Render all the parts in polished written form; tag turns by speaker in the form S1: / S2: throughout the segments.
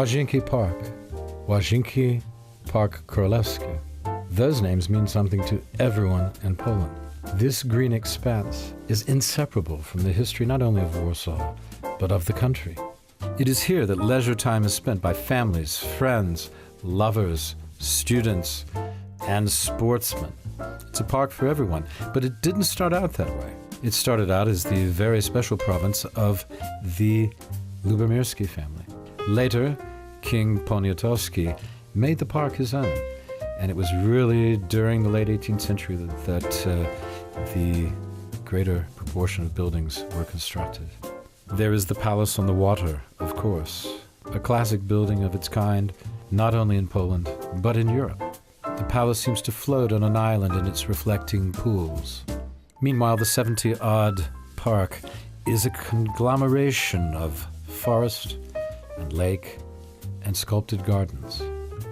S1: Łazienki Park, Łazienki Park Królewskie. Those names mean something to everyone in Poland. This green expanse is inseparable from the history not only of Warsaw, but of the country. It is here that leisure time is spent by families, friends, lovers, students, and sportsmen. It's a park for everyone, but it didn't start out that way. It started out as the very special province of the Lubomirski family. Later, King Poniatowski made the park his own, and it was really during the late 18th century that the greater proportion of buildings were constructed. There is the Palace on the Water, of course, a classic building of its kind, not only in Poland, but in Europe. The palace seems to float on an island in its reflecting pools. Meanwhile, the 70-odd park is a conglomeration of forest and lake and sculpted gardens,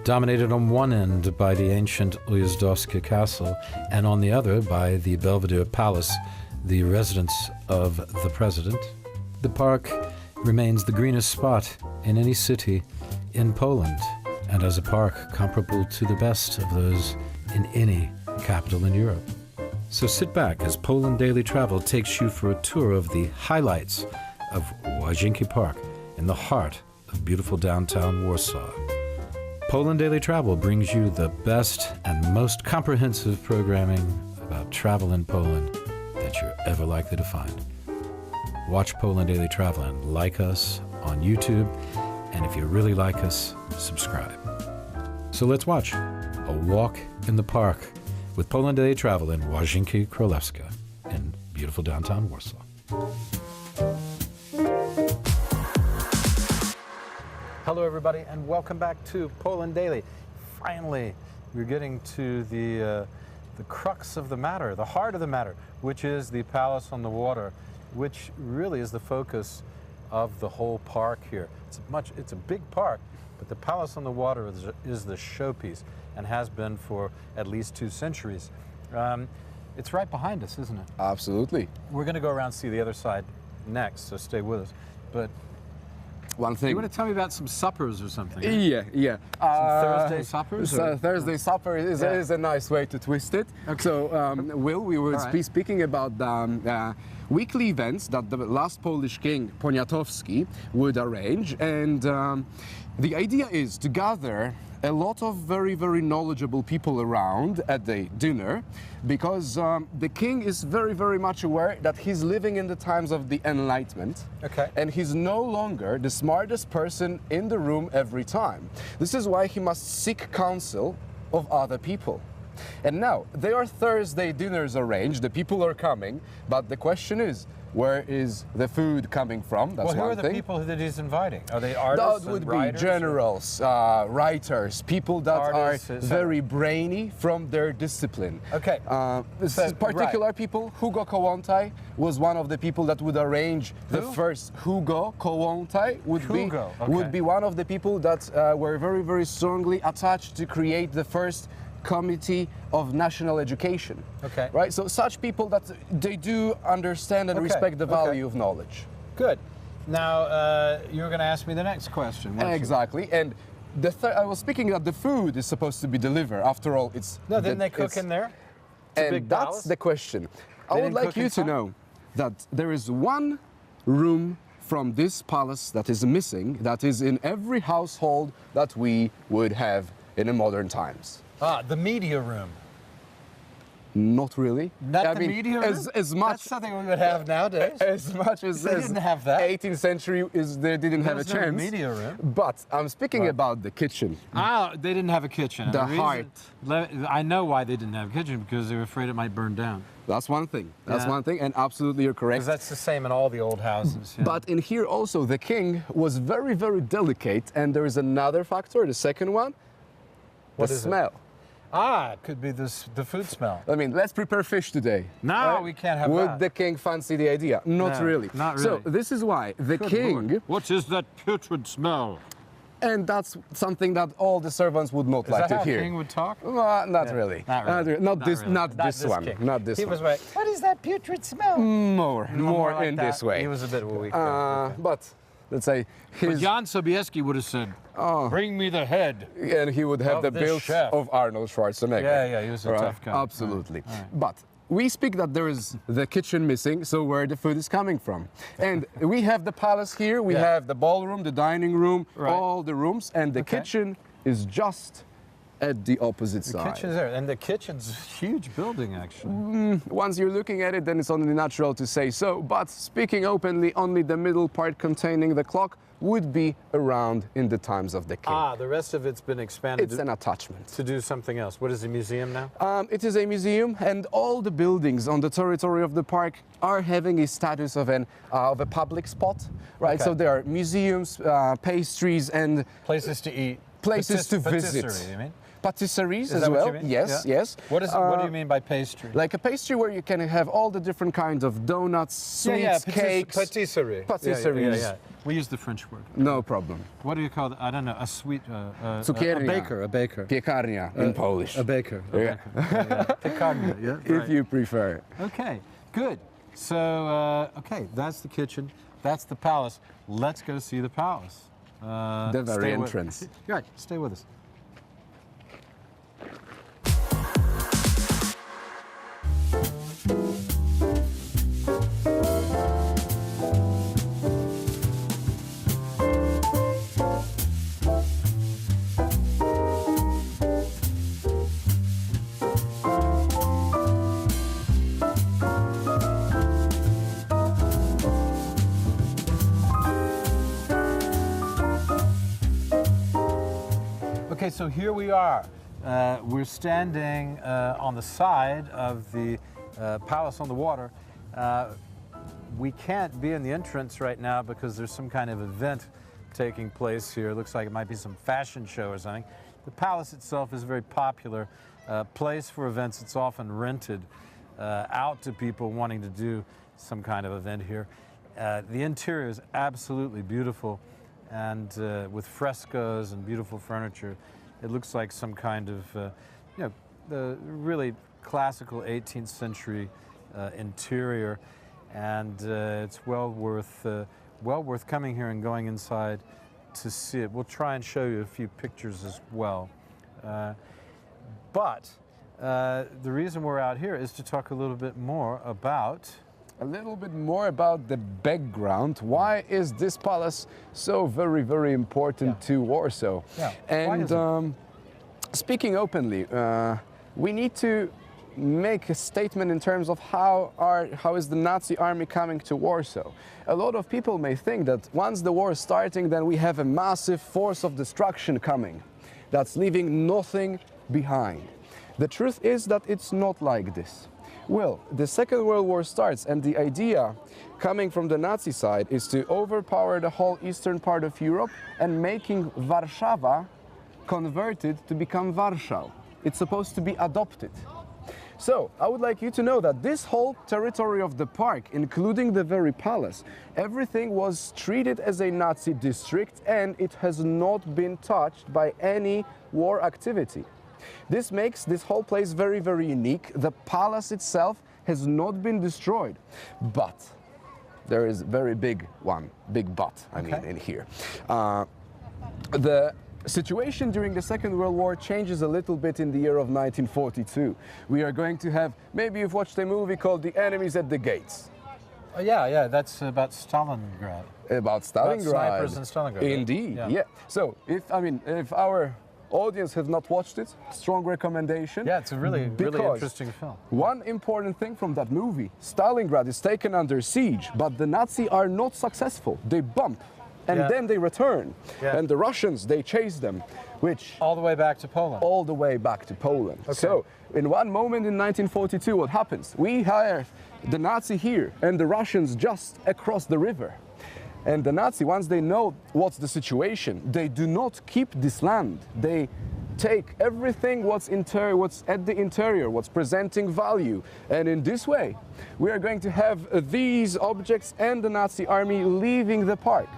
S1: dominated on one end by the ancient Ujazdowski castle and on the other by the Belvedere Palace, the residence of the president. The park remains the greenest spot in any city in Poland, and as a park comparable to the best of those in any capital in Europe. So sit back as Poland Daily Travel takes you for a tour of the highlights of Łazienki Park in the heart of beautiful downtown Warsaw. Poland Daily Travel brings you the best and most comprehensive programming about travel in Poland that you're ever likely to find. Watch Poland Daily Travel and like us on YouTube, and if you really like us, subscribe. So let's watch A Walk in the Park with Poland Daily Travel in Łazienki Królewskie in beautiful downtown Warsaw. Hello everybody and welcome back to Poland Daily. Finally, we're getting to the crux of the matter, the heart of the matter, which is the Palace on the Water, which really is the focus of the whole park here. It's a big park, but the Palace on the Water is the showpiece and has been for at least 2 centuries. It's right behind us, isn't it?
S2: Absolutely.
S1: We're going to go around and see the other side next, so stay with us. But
S2: one thing.
S1: You want to tell me about some suppers or something?
S2: Yeah.
S1: Some Thursday suppers?
S2: Thursday supper is a nice way to twist it.
S1: Okay.
S2: So, Will, we will
S1: right.
S2: be speaking about the weekly events that the last Polish king, Poniatowski, would arrange. And the idea is to gather a lot of very, very knowledgeable people around at the dinner, because the king is very, very much aware that he's living in the times of the Enlightenment.
S1: Okay.
S2: And he's no longer the smartest person in the room every time. This is why he must seek counsel of other people. And now, there are Thursday dinners arranged, the people are coming, but the question is, where is the food coming from? That's
S1: well, who
S2: one
S1: are the
S2: thing.
S1: people that he's inviting? Are they artists?
S2: That would be
S1: writers,
S2: generals, writers, people that
S1: artists,
S2: are very brainy from their discipline.
S1: Okay.
S2: This is particular people. Hugo Kołłątaj was one of the people that would arrange the first. Hugo Kołłątaj would be one of the people that were very, very strongly attached to create the first Committee of National Education.
S1: Okay.
S2: Right? So such people that they do understand and respect the value of knowledge.
S1: Good. Now, you were going to ask me the next question.
S2: Exactly. And I was speaking that the food is supposed to be delivered. After all, it's...
S1: No, didn't they cook in there?
S2: And that's the question. I would like you to know that there is one room from this palace that is missing, that is in every household that we would have in the modern times.
S1: Ah, the media room.
S2: Not really.
S1: Not the media room?
S2: As much,
S1: that's something we would have nowadays.
S2: As much as
S1: they didn't have that.
S2: 18th century they didn't have a chance.
S1: No media room.
S2: But I'm speaking about the kitchen.
S1: Ah, they didn't have a kitchen.
S2: The heart.
S1: I know why they didn't have a kitchen, because they were afraid it might burn down.
S2: That's one thing. That's one thing, and absolutely you're correct.
S1: Because that's the same in all the old houses. Yeah.
S2: But in here also, the king was very, very delicate, and there is another factor, the second one, the smell.
S1: Ah, it could be the food smell.
S2: I mean, let's prepare fish today.
S1: No, we can't have that.
S2: Would the king fancy the idea? Not really.
S1: Not really.
S2: So this is why the king...
S1: Lord. What is that putrid smell?
S2: And that's something that all the servants would not like to hear.
S1: Is that how a king would talk?
S2: Well, not really.
S1: Not really.
S2: Not this one. Not this
S1: he
S2: one.
S1: was like, what is that putrid smell?
S2: More
S1: like
S2: in
S1: that.
S2: this way.
S1: He was a bit weak.
S2: But let's say,
S1: But
S2: his,
S1: Jan Sobieski would have said, bring me the head.
S2: and he would have
S1: of
S2: the
S1: this
S2: build
S1: chef.
S2: of Arnold Schwarzenegger.
S1: Yeah, he was a tough guy.
S2: Absolutely.
S1: All right.
S2: But we speak that there is the kitchen missing, so where the food is coming from. And we have the palace here, we have the ballroom, the dining room,
S1: Right.
S2: all the rooms, and the
S1: Okay.
S2: kitchen is just at the opposite
S1: The
S2: side.
S1: kitchen's there, and the kitchen's a huge building, actually.
S2: Once you're looking at it, then it's only natural to say so. But speaking openly, only the middle part containing the clock would be around in the times of the king.
S1: The rest of it's been expanded
S2: It's an attachment.
S1: to do something else. What is the museum now?
S2: It is a museum, and all the buildings on the territory of the park are having a status of a public spot, right?
S1: Okay.
S2: So there are museums, pastries, and
S1: Places to eat.
S2: places to visit.
S1: Patisserie, you mean?
S2: Patisseries
S1: Is
S2: as
S1: that
S2: well.
S1: what you mean?
S2: Yes,
S1: Yeah.
S2: yes.
S1: What do you mean by pastry?
S2: Like a pastry where you can have all the different kinds of donuts, sweets, cakes.
S1: Patisserie.
S2: Patisseries.
S1: Yeah. We use the French word.
S2: No problem.
S1: What do you call it? I don't know. A sweet. A
S2: Cukiernia.
S1: baker. A baker.
S2: Piekarnia in Polish.
S1: A baker. A
S2: Yeah.
S1: baker. Piekarnia, yeah.
S2: If you prefer.
S1: Okay, good. So, okay, that's the kitchen. That's the palace. Let's go see the palace.
S2: The very
S1: stay with-
S2: entrance.
S1: Right, stay with us. Okay, so here we are. We're standing on the side of the palace on the water. We can't be in the entrance right now because there's some kind of event taking place here. It looks like it might be some fashion show or something. The palace itself is a very popular place for events. It's often rented out to people wanting to do some kind of event here. The interior is absolutely beautiful, and with frescoes and beautiful furniture. It looks like some kind of, the really classical 18th century interior, and it's well worth coming here and going inside to see it. We'll try and show you a few pictures as well. But the reason we're out here is to talk a little bit more about
S2: A little bit more about the background. Why is this palace so very, very important to Warsaw?
S1: Yeah. Why is
S2: And speaking openly, we need to make a statement in terms of how is the Nazi army coming to Warsaw. A lot of people may think that once the war is starting, then we have a massive force of destruction coming that's leaving nothing behind. The truth is that it's not like this. Well, the Second World War starts, and the idea coming from the Nazi side is to overpower the whole eastern part of Europe and making Warszawa converted to become Warsaw. It's supposed to be adopted. So, I would like you to know that this whole territory of the park, including the very palace, everything was treated as a Nazi district, and it has not been touched by any war activity. This makes this whole place very, very unique. The palace itself has not been destroyed, but there is a very big but, I mean, in here. The situation during the Second World War changes a little bit in the year of 1942. We are going to have, maybe you've watched a movie called The Enemies at the Gates.
S1: yeah, that's about Stalingrad.
S2: About Stalingrad.
S1: snipers in Stalingrad, right?
S2: Indeed,
S1: Yeah.
S2: yeah. So, if our audience have not watched it, strong recommendation.
S1: Yeah, it's a really
S2: because
S1: interesting film.
S2: One important thing from that movie, Stalingrad is taken under siege, but the Nazis are not successful. They bump, and
S1: Yeah.
S2: then they return.
S1: Yeah.
S2: And the Russians, they chase them, which
S1: All the way back to Poland.
S2: all the way back to Poland.
S1: Okay.
S2: So, in one moment in 1942, what happens? We have the Nazi here and the Russians just across the river. And the Nazi, once they know what's the situation, they do not keep this land. They take everything what's at the interior, what's presenting value. And in this way, we are going to have these objects and the Nazi army leaving the park.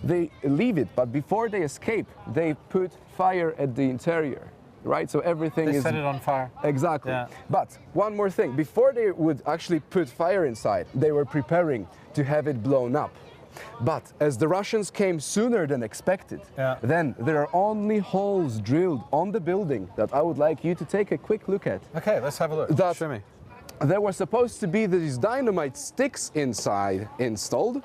S2: They leave it, but before they escape, they put fire at the interior, right? So everything
S1: They
S2: is...
S1: set it on fire.
S2: Exactly.
S1: Yeah.
S2: But one more thing, before they would actually put fire inside, they were preparing to have it blown up. But as the Russians came sooner than expected,
S1: Yeah.
S2: then there are only holes drilled on the building that I would like you to take a quick look at.
S1: Okay, let's have a look.
S2: That-
S1: Show me.
S2: There were supposed to be these dynamite sticks inside installed.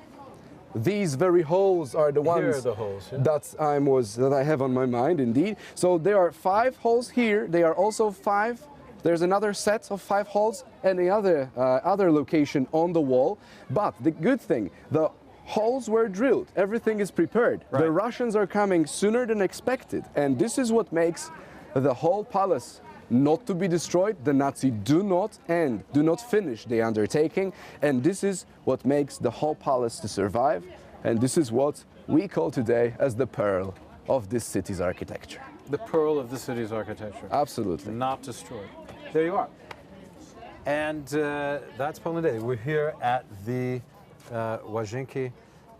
S2: These very holes are the ones
S1: Here are the holes, yeah.
S2: that I have on my mind, indeed. So there are 5 holes here. There are also 5. There's another set of 5 holes and the other location on the wall. But the good thing, the holes were drilled. Everything is prepared.
S1: Right.
S2: The Russians are coming sooner than expected, and this is what makes the whole palace not to be destroyed. The Nazis do not finish the undertaking, and this is what makes the whole palace to survive, and this is what we call today as the pearl of this city's architecture.
S1: The pearl of the city's architecture.
S2: Absolutely.
S1: Not destroyed. There you are. And that's Poland Daily. We're here at the Łazienki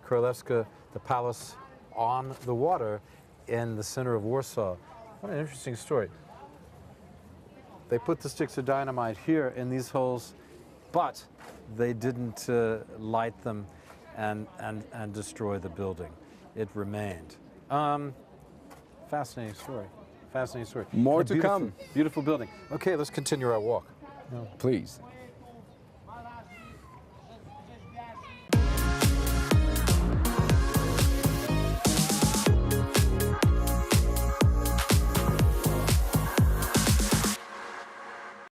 S1: Palace, the palace on the water in the center of Warsaw. What an interesting story. They put the sticks of dynamite here in these holes, but they didn't light them and destroy the building. It remained. Fascinating story. Fascinating story.
S2: More
S1: And
S2: to come.
S1: Beautiful building. Okay, let's continue our walk.
S2: Please.